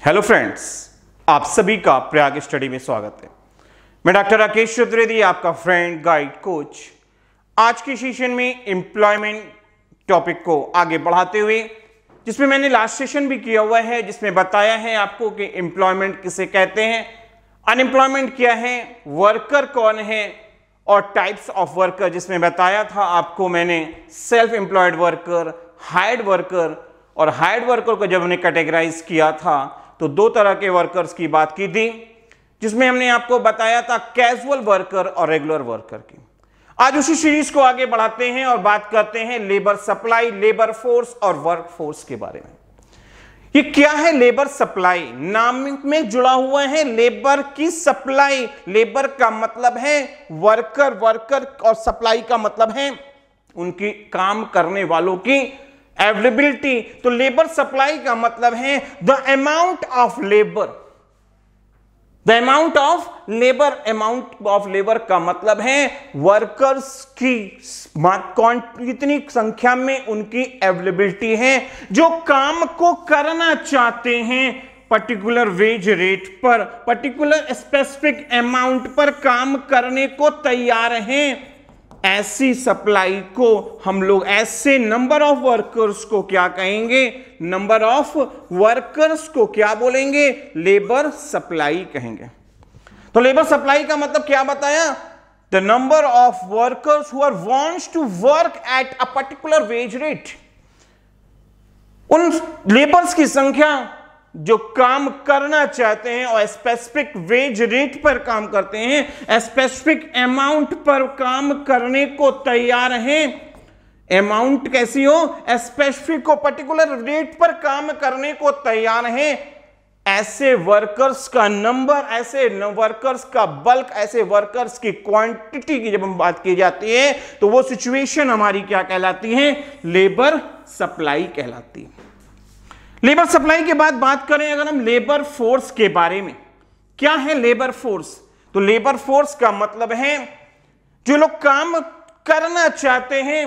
Hello friends, आप सभी का प्रयाग स्टडी में स्वागत है। मैं डॉक्टर राकेश चतुर्वेदी, आपका फ्रेंड गाइड कोच। आज के सेशन में एम्प्लॉयमेंट टॉपिक को आगे बढ़ाते हुए, जिसमें मैंने लास्ट सेशन भी किया हुआ है, जिसमें बताया है आपको कि एम्प्लॉयमेंट किसे कहते हैं, अनएम्प्लॉयमेंट क्या है, वर्कर कौन है और टाइप्स ऑफ वर्कर, जिसमें बताया था आपको मैंने self employed worker, hired worker, और हायर्ड वर्कर को जब हमने कैटेगराइज किया था तो दो तरह के वर्कर्स की बात की थी, जिसमें हमने आपको बताया था कैजुअल वर्कर और रेगुलर वर्कर की। आज उसी सीरीज को आगे बढ़ाते हैं और बात करते हैं लेबर सप्लाई, लेबर फोर्स और वर्क फोर्स के बारे में। ये क्या है लेबर सप्लाई? नाम में जुड़ा हुआ है लेबर की सप्लाई। लेबर का मतलब है वर्कर, वर्कर और सप्लाई का मतलब है उनकी काम करने वालों की अवेलेबिलिटी। तो लेबर सप्लाई का मतलब है the amount of labour, the amount of labour. Amount of labour का मतलब है वर्कर्स की कितनी संख्या में उनकी अवेलेबिलिटी है जो काम को करना चाहते हैं पर्टिकुलर वेज रेट पर, पर्टिकुलर स्पेसिफिक अमाउंट पर काम करने को तैयार हैं। ऐसी सप्लाई को हम लोग, ऐसे नंबर ऑफ वर्कर्स को क्या कहेंगे? नंबर ऑफ वर्कर्स को क्या बोलेंगे? लेबर सप्लाई कहेंगे। तो लेबर सप्लाई का मतलब क्या बताया? The number of workers who are wants to work at a particular wage rate. उन लेबर्स की संख्या जो काम करना चाहते हैं और स्पेसिफिक वेज रेट पर काम करते हैं, स्पेसिफिक अमाउंट पर काम करने को तैयार हैं। अमाउंट कैसी हो? स्पेसिफिक को पर्टिकुलर रेट पर काम करने को तैयार हैं। ऐसे वर्कर्स का नंबर, ऐसे वर्कर्स का बल्क, ऐसे वर्कर्स की क्वांटिटी की जब हम बात की जाती है तो वो सिचुएशन हमारी क्या कहलाती है? लेबर सप्लाई कहलाती है। लेबर सप्लाई के बाद बात करें अगर हम लेबर फोर्स के बारे में, क्या है लेबर फोर्स? तो लेबर फोर्स का मतलब है जो लोग काम करना चाहते हैं,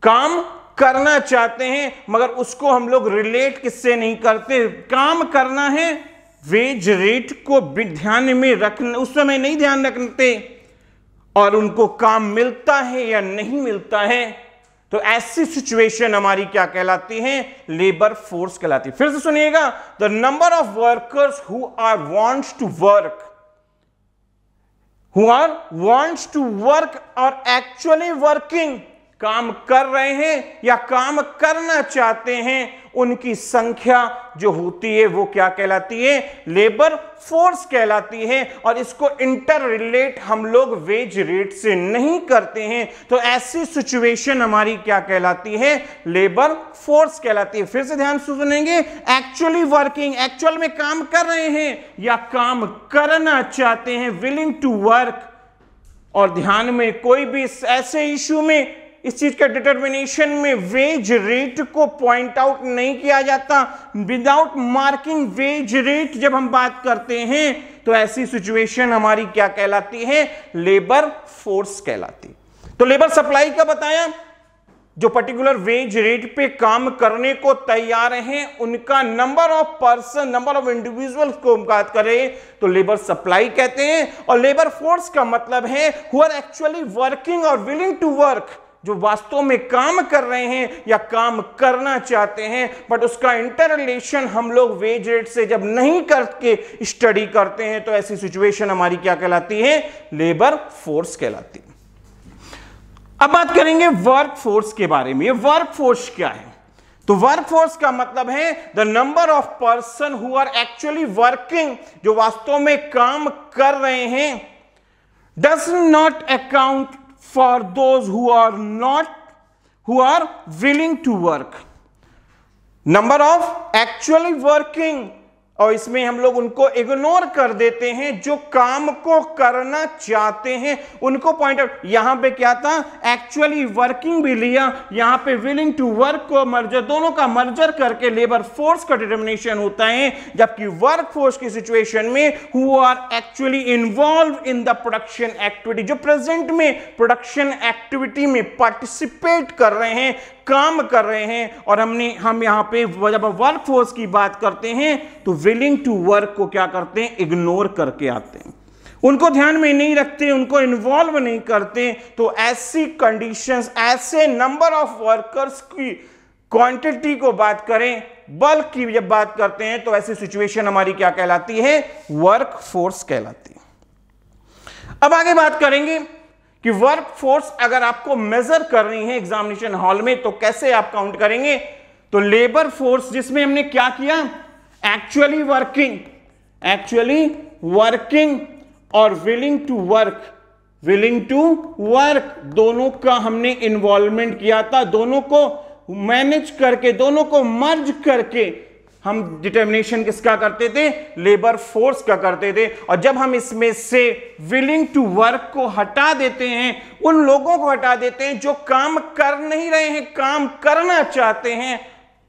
काम करना चाहते हैं मगर उसको हम लोग रिलेट किससे नहीं करते? काम करना है वेज रेट को ध्यान में रखना, उस समय नहीं ध्यान रखते और उनको काम मिलता है या नहीं मिलता है, तो ऐसी सिचुएशन हमारी क्या कहलाती है? लेबर फोर्स कहलाती है। फिर से सुनिएगा, the number of workers who are wants to work, who are wants to work और एक्चुअली वर्किंग, काम कर रहे हैं या काम करना चाहते हैं, उनकी संख्या जो होती है वो क्या कहलाती है? लेबर फोर्स कहलाती है। और इसको इंटर रिलेट हम लोग वेज रेट से नहीं करते हैं, तो ऐसी सिचुएशन हमारी क्या कहलाती है? लेबर फोर्स कहलाती है। फिर से ध्यान से सुनेंगे, एक्चुअली वर्किंग, एक्चुअल में काम कर रहे हैं या काम करना चाहते हैं, विलिंग टू वर्क। और ध्यान में कोई भी ऐसे इश्यू में इस चीज के डिटर्मिनेशन में वेज रेट को पॉइंट आउट नहीं किया जाता। विदाउट मार्किंग वेज रेट जब हम बात करते हैं तो ऐसी सिचुएशन हमारी क्या कहलाती है? लेबर फोर्स कहलाती। तो लेबर सप्लाई का बताया, जो पर्टिकुलर वेज रेट पे काम करने को तैयार हैं उनका number of person, number of individuals को बात करें तो लेबर सप्लाई कहते हैं। और लेबर फोर्स का मतलब है हु आर एक्चुअली वर्किंग और विलिंग टू वर्क, जो वास्तव में काम कर रहे हैं या काम करना चाहते हैं, बट उसका इंटर रिलेशन हम लोग वेज रेट से जब नहीं करके स्टडी करते हैं तो ऐसी सिचुएशन हमारी क्या कहलाती है? लेबर फोर्स कहलाती है। अब बात करेंगे वर्क फोर्स के बारे में। ये वर्क फोर्स क्या है? तो वर्क फोर्स का मतलब है the number of person who are actually working, जो वास्तव में काम कर रहे हैं, does not account for those who are willing to work. Number of actually working और इसमें हम लोग उनको इग्नोर कर देते हैं जो काम को करना चाहते हैं, उनको पॉइंट आउट। यहां पे क्या था, एक्चुअली वर्किंग भी लिया, यहां पे विलिंग टू वर्क को मर्जर, दोनों का मर्जर करके लेबर फोर्स का डिटर्मिनेशन होता है। जबकि वर्क फोर्स की सिचुएशन में who are actually involve in the production activity, जो प्रेजेंट में प्रोडक्शन एक्टिविटी में पार्टिसिपेट कर रहे हैं, काम कर रहे हैं। और हम यहां पे जब वर्क फोर्स की बात करते हैं तो विलिंग टू वर्क को क्या करते हैं, इग्नोर करके आते हैं, उनको ध्यान में नहीं रखते, उनको इन्वॉल्व नहीं करते। तो ऐसी कंडीशंस, ऐसे नंबर ऑफ वर्कर्स की क्वांटिटी को बात करें, बल्क की जब बात करते हैं, तो ऐसी सिचुएशन हमारी क्या कहलाती है, वर्क फोर्स कहलाती है। अब आगे बात करेंगे कि वर्क फोर्स अगर आपको मेजर करनी है एग्जामिनेशन हॉल में तो कैसे आप काउंट करेंगे। तो लेबर फोर्स जिसमें हमने क्या किया, एक्चुअली वर्किंग और विलिंग टू वर्क दोनों का हमने इन्वॉल्वमेंट किया था, दोनों को मैनेज करके, दोनों को मर्ज करके हम डिटर्मिनेशन किसका करते थे, लेबर फोर्स का करते थे। और जब हम इसमें से विलिंग टू वर्क को हटा देते हैं, उन लोगों को हटा देते हैं जो काम कर नहीं रहे हैं, काम करना चाहते हैं,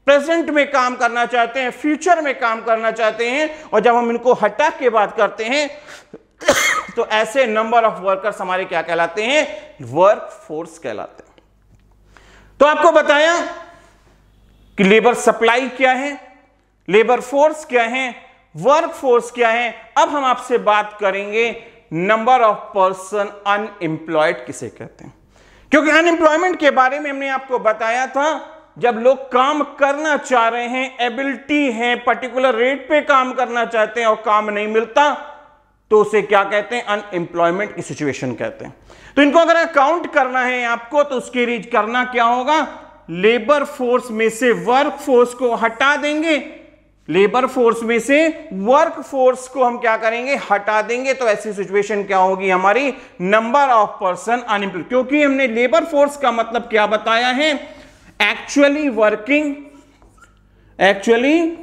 प्रेजेंट में काम करना चाहते हैं, फ्यूचर में काम करना चाहते हैं, और जब हम इनको हटा के बात करते हैं तो ऐसे नंबर ऑफ वर्कर्स हमारे क्या कहलाते हैं, वर्क फोर्स कहलाते हैं। तो आपको बताया कि लेबर सप्लाई क्या है, लेबर फोर्स क्या है, वर्क फोर्स क्या है। अब हम आपसे बात करेंगे नंबर ऑफ पर्सन अनएम्प्लॉयड किसे कहते हैं, क्योंकि अनएम्प्लॉयमेंट के बारे में हमने आपको बताया था, जब लोग काम करना चाह रहे हैं, एबिलिटी है, पर्टिकुलर रेट पे काम करना चाहते हैं और काम नहीं मिलता, तो उसे क्या कहते हैं, अनएम्प्लॉयमेंट की सिचुएशन कहते हैं। तो इनको अगर काउंट करना है आपको तो उसके रीच करना क्या होगा, लेबर फोर्स में से वर्क फोर्स को हटा देंगे, लेबर फोर्स में से वर्क फोर्स को हम क्या करेंगे, हटा देंगे। तो ऐसी सिचुएशन क्या होगी हमारी, नंबर ऑफ पर्सन अनएम्प्लॉयड। क्योंकि हमने लेबर फोर्स का मतलब क्या बताया है, एक्चुअली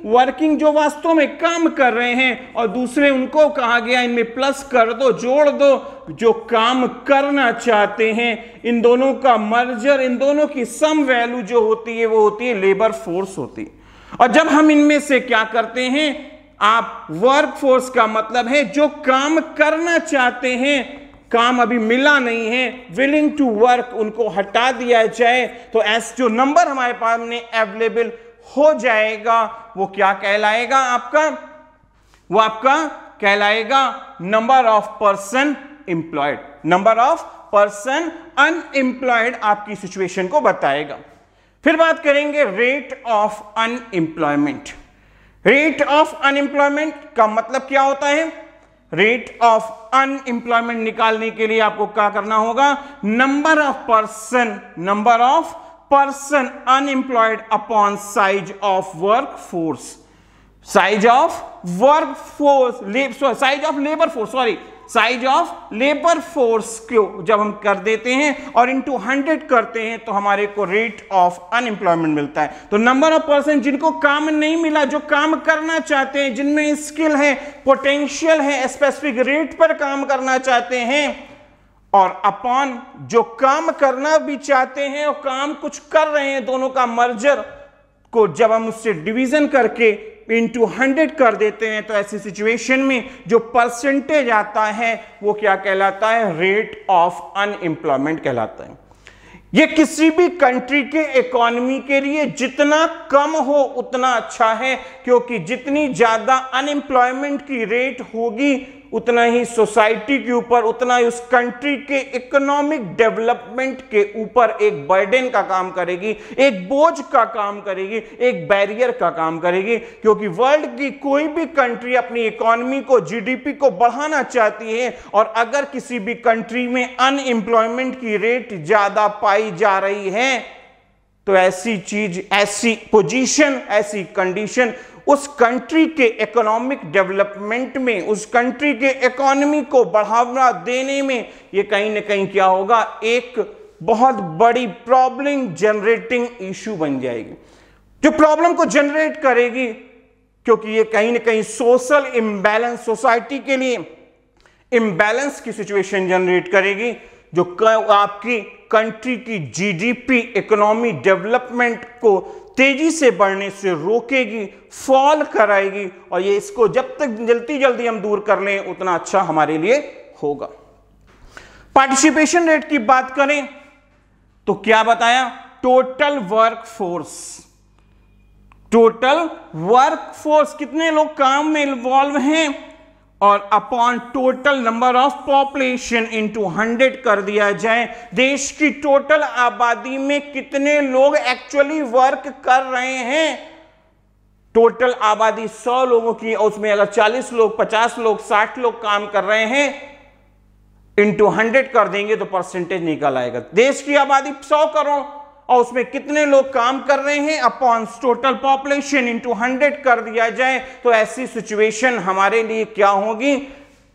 वर्किंग जो वास्तव में काम कर रहे हैं, और दूसरे उनको कहा गया इनमें प्लस कर दो, जोड़ दो, जो काम करना चाहते हैं। इन दोनों का मर्जर, इन दोनों की सम वैल्यू जो होती है वो होती है लेबर फोर्स होती है। और जब हम इनमें से क्या करते हैं, आप वर्क फोर्स का मतलब है जो काम करना चाहते हैं, काम अभी मिला नहीं है, विलिंग टू वर्क, उनको हटा दिया जाए, तो ऐसे जो नंबर हमारे पास में अवेलेबल हो जाएगा वो क्या कहलाएगा आपका, वो आपका कहलाएगा number of person employed. Number of person unemployed आपकी सिचुएशन को बताएगा। फिर बात करेंगे rate of unemployment. Rate of unemployment का मतलब क्या होता है, रेट ऑफ अनएम्प्लॉयमेंट निकालने के लिए आपको क्या करना होगा, number of person unemployed upon size of work force, size of labour force को जब हम कर देते हैं और इनटू 100 करते हैं तो हमारे को रेट ऑफ अनएम्प्लॉयमेंट मिलता है। तो नंबर ऑफ पर्सन जिनको काम नहीं मिला, जो काम करना चाहते हैं, जिनमें स्किल है, पोटेंशियल है, स्पेसिफिक रेट पर काम करना चाहते हैं, और अपॉन जो काम करना भी चाहते हैं और काम कुछ कर रहे हैं, दोनों का मर्जर को जब हम उससे डिवीजन करके इंटू 100 कर देते हैं तो ऐसी सिचुएशन में जो परसेंटेज आता है वो क्या कहलाता है, रेट ऑफ अनएम्प्लॉयमेंट कहलाता है। ये किसी भी कंट्री के इकोनॉमी के लिए जितना कम हो उतना अच्छा है, क्योंकि जितनी ज्यादा अनएम्प्लॉयमेंट की रेट होगी उतना ही सोसाइटी के ऊपर, उतना ही उस कंट्री के इकोनॉमिक डेवलपमेंट के ऊपर एक बर्डन का काम करेगी, एक बोझ का काम करेगी, एक बैरियर का काम करेगी। क्योंकि वर्ल्ड की कोई भी कंट्री अपनी इकोनॉमी को, जीडीपी को बढ़ाना चाहती है, और अगर किसी भी कंट्री में अनएम्प्लॉयमेंट की रेट ज्यादा पाई जा रही है तो ऐसी चीज, ऐसी पोजीशन, ऐसी कंडीशन उस कंट्री के इकोनॉमिक डेवलपमेंट में, उस कंट्री के इकोनॉमी को बढ़ावा देने में ये कहीं ना कहीं क्या होगा, एक बहुत बड़ी प्रॉब्लम जनरेटिंग इशू बन जाएगी। जो प्रॉब्लम को जनरेट करेगी क्योंकि ये कहीं ना कहीं सोशल इम्बैलेंस, सोसाइटी के लिए इम्बैलेंस की सिचुएशन जनरेट करेगी, जो आपकी कंट्री की जीडीपी, इकोनॉमी डेवलपमेंट को तेजी से बढ़ने से रोकेगी, फॉल कराएगी। और ये इसको जब तक जल्दी हम दूर कर लें उतना अच्छा हमारे लिए होगा। पार्टिसिपेशन रेट की बात करें तो क्या बताया, टोटल वर्कफोर्स कितने लोग काम में इन्वॉल्व हैं, और upon total number of population into 100 कर दिया जाए, देश की टोटल आबादी में कितने लोग एक्चुअली वर्क कर रहे हैं। टोटल आबादी 100 लोगों की, उसमें अगर 40 लोग, 50 लोग, 60 लोग काम कर रहे हैं, इनटू 100 कर देंगे तो परसेंटेज निकल आएगा। देश की आबादी 100 करोड़ और उसमें कितने लोग काम कर रहे हैं, अपॉन टोटल पॉपुलेशन इनटू 100 कर दिया जाए, तो ऐसी सिचुएशन हमारे लिए क्या होगी,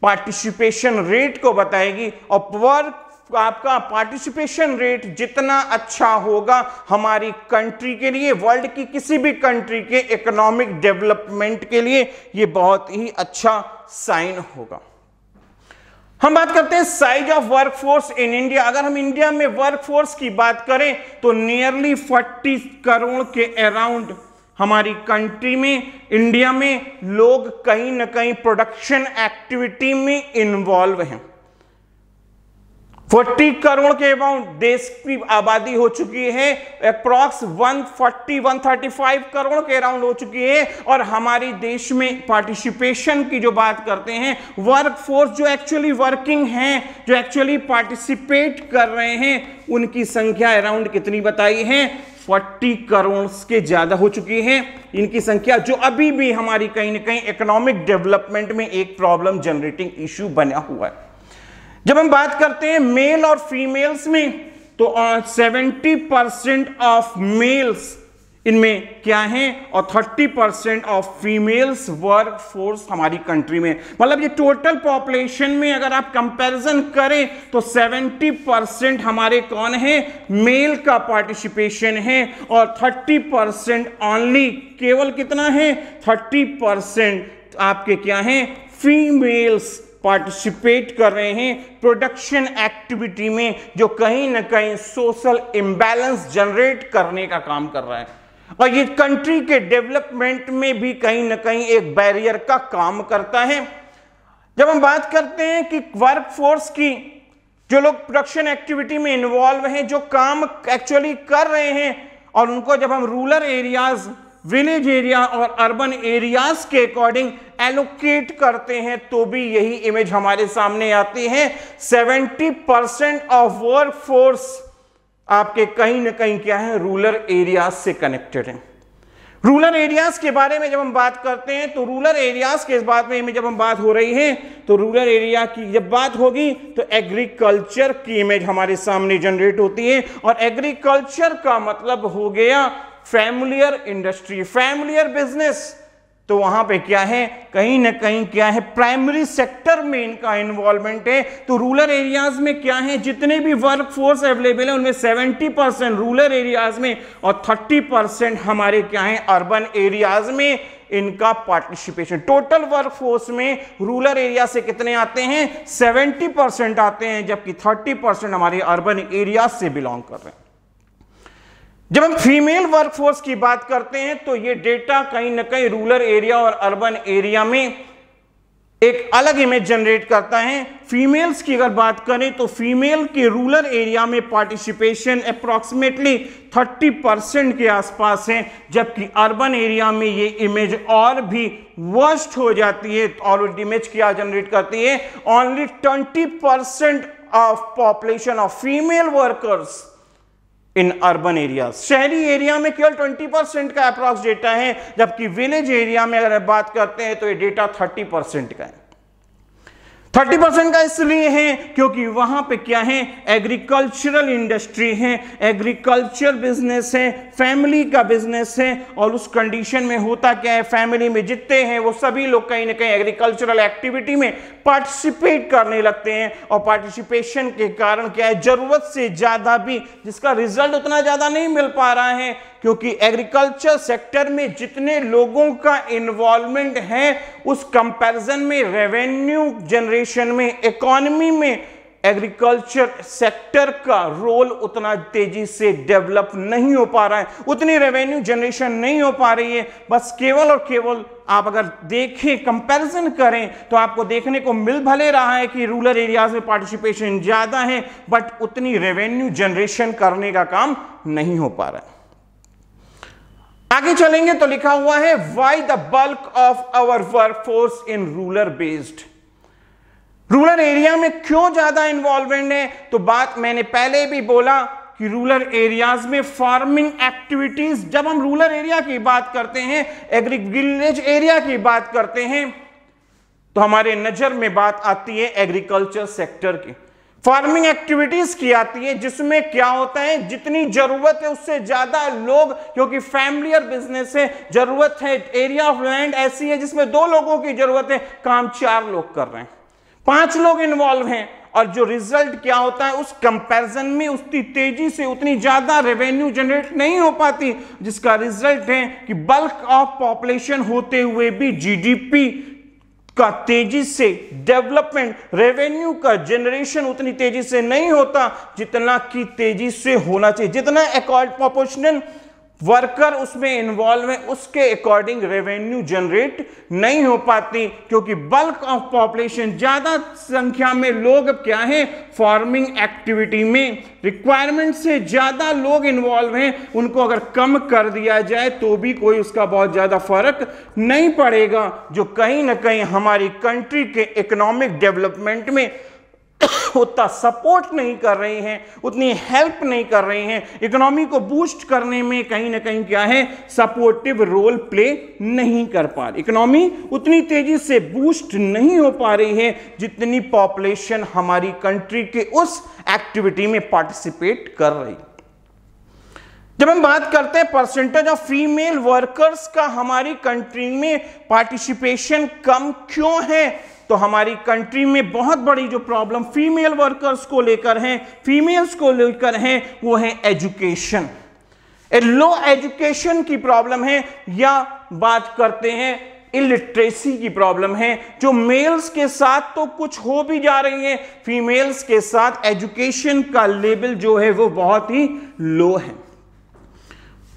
पार्टिसिपेशन रेट को बताएगी। और आपका पार्टिसिपेशन रेट जितना अच्छा होगा हमारी कंट्री के लिए, वर्ल्ड की किसी भी कंट्री के इकोनॉमिक डेवलपमेंट के लिए ये बहुत ही अच्छा साइन होगा। हम बात करते हैं size of workforce in India. अगर हम इंडिया में वर्कफोर्स की बात करें तो नियरली 40 करोड़ के अराउंड हमारी कंट्री में, इंडिया में लोग कहीं ना कहीं प्रोडक्शन एक्टिविटी में इन्वॉल्व हैं। 40 करोड़ के अबाउट देश की आबादी हो चुकी है, अप्रॉक्स 135 करोड़ के अराउंड हो चुकी है। और हमारी देश में पार्टिसिपेशन की जो बात करते हैं, वर्कफोर्स जो एक्चुअली वर्किंग हैं, जो एक्चुअली पार्टिसिपेट कर रहे हैं, उनकी संख्या अराउंड कितनी बताई है, 40 करोड़ के ज्यादा हो चुकी है। इनकी संख्या जो अभी भी हमारी कहीं ना कहीं इकोनॉमिक डेवलपमेंट में एक प्रॉब्लम जनरेटिंग इश्यू बना हुआ है। जब हम बात करते हैं मेल और फीमेल्स में, तो 70% ऑफ मेल्स इनमें क्या हैं और 30% ऑफ फीमेल्स वर्क फोर्स हमारी कंट्री में। मतलब ये टोटल पॉपुलेशन में अगर आप कंपैरिजन करें तो 70% हमारे कौन है, मेल का पार्टिसिपेशन है, और 30% ओनली, केवल कितना है, 30% आपके क्या हैं, फीमेल्स पार्टिसिपेट कर रहे हैं प्रोडक्शन एक्टिविटी में, जो कहीं ना कहीं सोशल इंबैलेंस जनरेट करने का काम कर रहा है। और ये कंट्री के डेवलपमेंट में भी कहीं ना कहीं एक बैरियर का काम करता है। जब हम बात करते हैं कि वर्कफोर्स की, जो लोग प्रोडक्शन एक्टिविटी में इन्वॉल्व हैं, जो काम एक्चुअली कर रहे हैं, और उनको जब हम रूरल एरियाज, विलेज एरिया और अर्बन एरियाज के अकॉर्डिंग एलोकेट करते हैं, तो भी यही इमेज हमारे सामने आती है। 70% ऑफ वर्कफोर्स आपके कहीं ना कहीं क्या है, रूरल एरियाज से कनेक्टेड है। रूरल एरियाज के बारे में जब हम बात करते हैं तो रूरल एरियाज के इस बात में जब हम बात हो रही है तो रूरल एरिया की जब बात होगी तो एग्रीकल्चर की इमेज हमारे सामने जनरेट होती है। और एग्रीकल्चर का मतलब हो गया फैमिलियर इंडस्ट्री, फैमिलियर बिजनेस। तो वहां पे क्या है, कहीं ना कहीं क्या है, प्राइमरी सेक्टर में इनका इन्वॉल्वमेंट है। तो रूरल एरियाज में क्या है, जितने भी वर्क फोर्स अवेलेबल है उनमें 70% रूरल एरियाज में और 30% हमारे क्या है, अर्बन एरियाज में इनका पार्टिसिपेशन। टोटल वर्क फोर्स में रूरल एरिया से कितने आते हैं, 70% आते हैं, जबकि 30% हमारे अर्बन एरियाज से बिलोंग कर रहे हैं। जब हम फीमेल वर्कफोर्स की बात करते हैं तो ये डेटा कहीं ना कहीं रूरल एरिया और अर्बन एरिया में एक अलग इमेज जनरेट करता है। फीमेल्स की अगर बात करें तो फीमेल के रूरल एरिया में पार्टिसिपेशन अप्रॉक्सीमेटली 30% के आसपास है, जबकि अर्बन एरिया में ये इमेज और भी वर्स्ट हो जाती है। और इमेज क्या जनरेट करती है, only 20% of population of female workers in urban area. शहरी एरिया में केवल 20% का अप्रॉक्स डेटा है, जबकि विलेज एरिया में अगर बात करते हैं तो ये डेटा 30% का है। 30% का इसलिए है क्योंकि वहां पे क्या है, एग्रीकल्चरल इंडस्ट्री है, एग्रीकल्चर बिजनेस है, फैमिली का बिजनेस है। और उस कंडीशन में होता क्या है, फैमिली में जितने हैं वो सभी लोग कहीं ना कहीं एग्रीकल्चरल एक्टिविटी में पार्टिसिपेट करने लगते हैं। और पार्टिसिपेशन के कारण क्या है, जरूरत से ज्यादा भी जिसका रिजल्ट उतना ज्यादा नहीं मिल पा रहा है, क्योंकि एग्रीकल्चर सेक्टर में जितने लोगों का इन्वॉल्वमेंट है उस कंपैरिजन में रेवेन्यू जनरेशन में, इकोनॉमी में एग्रीकल्चर सेक्टर का रोल उतना तेजी से डेवलप नहीं हो पा रहा है, उतनी रेवेन्यू जनरेशन नहीं हो पा रही है। बस केवल और केवल आप अगर देखें, कंपैरिजन करें तो आपको देखने को मिल भले रहा है कि रूरल एरियाज में पार्टिसिपेशन ज्यादा है, बट उतनी रेवेन्यू जनरेशन करने का काम नहीं हो पा रहा है। आगे चलेंगे तो लिखा हुआ है why the bulk of our workforce in rural based. Rural area में क्यों ज्यादा इन्वॉल्वमेंट है? तो बात मैंने पहले भी बोला कि रूरल एरियाज में फार्मिंग एक्टिविटीज, जब हम रूरल एरिया की बात करते हैं, एग्री विलेज एरिया की बात करते हैं, तो हमारे नजर में बात आती है एग्रीकल्चर सेक्टर की, फार्मिंग एक्टिविटीज की आती है, जिसमें क्या होता है, जितनी जरूरत है उससे ज्यादा लोग, क्योंकि फैमिलियर बिजनेस है, जरूरत है, एरिया ऑफ लैंड ऐसी है जिसमें 2 लोगों की जरूरत है, काम 4 लोग कर रहे हैं, 5 लोग इन्वॉल्व हैं, और जो रिजल्ट क्या होता है उस कंपैरिजन में उतनी तेजी से उतनी ज्यादा रेवेन्यू जनरेट नहीं हो पाती, जिसका रिजल्ट है कि बल्क ऑफ पॉपुलेशन होते हुए भी जीडीपी का तेजी से डेवलपमेंट, रेवेन्यू का जनरेशन उतनी तेजी से नहीं होता जितना कि तेजी से होना चाहिए। जितना प्रोपोर्शनल वर्कर उसमें इन्वॉल्व है उसके अकॉर्डिंग रेवेन्यू जनरेट नहीं हो पाती, क्योंकि बल्क ऑफ पॉपुलेशन, ज्यादा संख्या में लोग क्या है फार्मिंग एक्टिविटी में, रिक्वायरमेंट से ज्यादा लोग इन्वॉल्व हैं, उनको अगर कम कर दिया जाए तो भी कोई उसका बहुत ज्यादा फर्क नहीं पड़ेगा, जो कहीं ना कहीं हमारी कंट्री के इकोनॉमिक डेवलपमेंट में उतना सपोर्ट नहीं कर रही हैं, उतनी हेल्प नहीं कर रही हैं, इकोनॉमी को बूस्ट करने में कहीं ना कहीं क्या है सपोर्टिव रोल प्ले नहीं कर पा रही, इकोनॉमी उतनी तेजी से बूस्ट नहीं हो पा रही है जितनी पॉपुलेशन हमारी कंट्री के उस एक्टिविटी में पार्टिसिपेट कर रही। जब हम बात करते हैं परसेंटेज ऑफ फीमेल वर्कर्स का हमारी कंट्री में पार्टिसिपेशन कम क्यों है, तो हमारी कंट्री में बहुत बड़ी जो प्रॉब्लम फीमेल वर्कर्स को लेकर है, फीमेल्स को लेकर है, वो है एजुकेशन, लो एजुकेशन की प्रॉब्लम है, या बात करते हैं इलिटरेसी की प्रॉब्लम है, जो मेल्स के साथ तो कुछ हो भी जा रही है, फीमेल्स के साथ एजुकेशन का लेवल जो है वो बहुत ही लो है।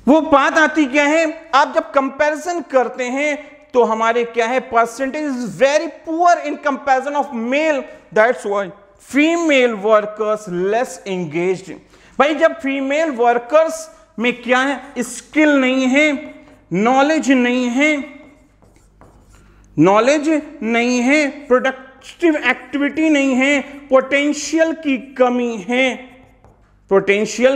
वो बात आती क्या है, आप जब कंपैरिजन करते हैं तो हमारे क्या है percentage is very poor in comparison of male, that's why female workers less engaged. भाई जब फीमेल वर्कर्स में क्या है स्किल नहीं है, नॉलेज नहीं है, प्रोडक्टिव एक्टिविटी नहीं है, पोटेंशियल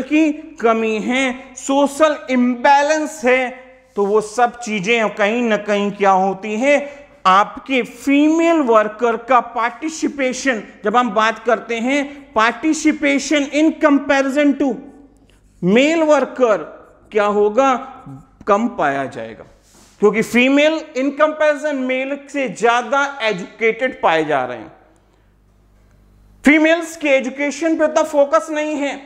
की कमी है, सोशल इंबैलेंस है, तो वो सब चीजें कहीं ना कहीं क्या होती है, आपके फीमेल वर्कर का पार्टिसिपेशन, जब हम बात करते हैं participation in comparison to male worker, क्या होगा कम पाया जाएगा, क्योंकि फीमेल इन कंपैरिजन मेल से ज्यादा एजुकेटेड पाए जा रहे हैं। फीमेल्स के एजुकेशन पे उतना फोकस नहीं है,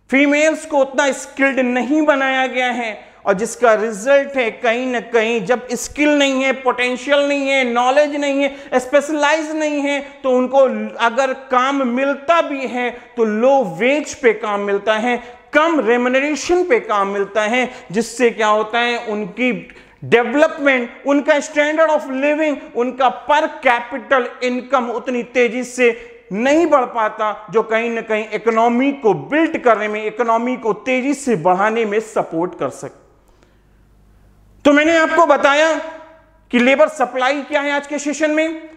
फीमेल्स को उतना स्किल्ड नहीं बनाया गया है, और जिसका रिजल्ट है कहीं ना कहीं जब स्किल नहीं है, पोटेंशियल नहीं है, नॉलेज नहीं है, स्पेशलाइज नहीं है, तो उनको अगर काम मिलता भी है तो लो वेज पे काम मिलता है, कम रेम्युनरेशन पे काम मिलता है, जिससे क्या होता है उनकी डेवलपमेंट, उनका स्टैंडर्ड ऑफ लिविंग, उनका पर कैपिटल इनकम उतनी तेजी से नहीं बढ़ पाता, जो कहीं ना कहीं इकोनॉमी को बिल्ड करने में, इकोनॉमी को तेजी से बढ़ाने में सपोर्ट कर सकते। तो मैंने आपको बताया कि लेबर सप्लाई क्या है आज के सेशन में,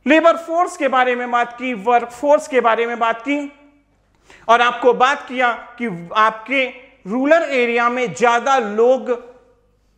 लेबर फोर्स के बारे में बात की, वर्क फोर्स के बारे में बात की, और आपको बात किया कि आपके रूरल एरिया में ज्यादा लोग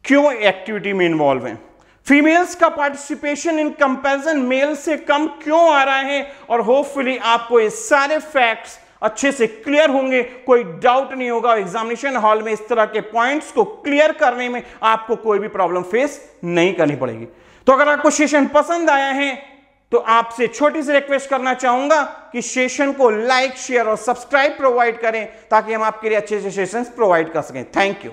क्यों एक्टिविटी में इन्वॉल्व हैं, फीमेल्स का पार्टिसिपेशन इन कंपैरिजन मेल से कम क्यों आ रहा है, और होपफुली आपको ये सारे फैक्ट्स अच्छे से क्लियर होंगे, कोई डाउट नहीं होगा, एग्जामिनेशन हॉल में इस तरह के पॉइंट्स को क्लियर करने में आपको कोई भी प्रॉब्लम फेस नहीं करनी पड़ेगी। तो अगर आपको सेशन पसंद आया है तो आपसे छोटी सी रिक्वेस्ट करना चाहूंगा कि सेशन को लाइक, शेयर और सब्सक्राइब प्रोवाइड करें, ताकि हम आपके लिए अच्छे से सेशंस प्रोवाइड कर सकें। Thank you.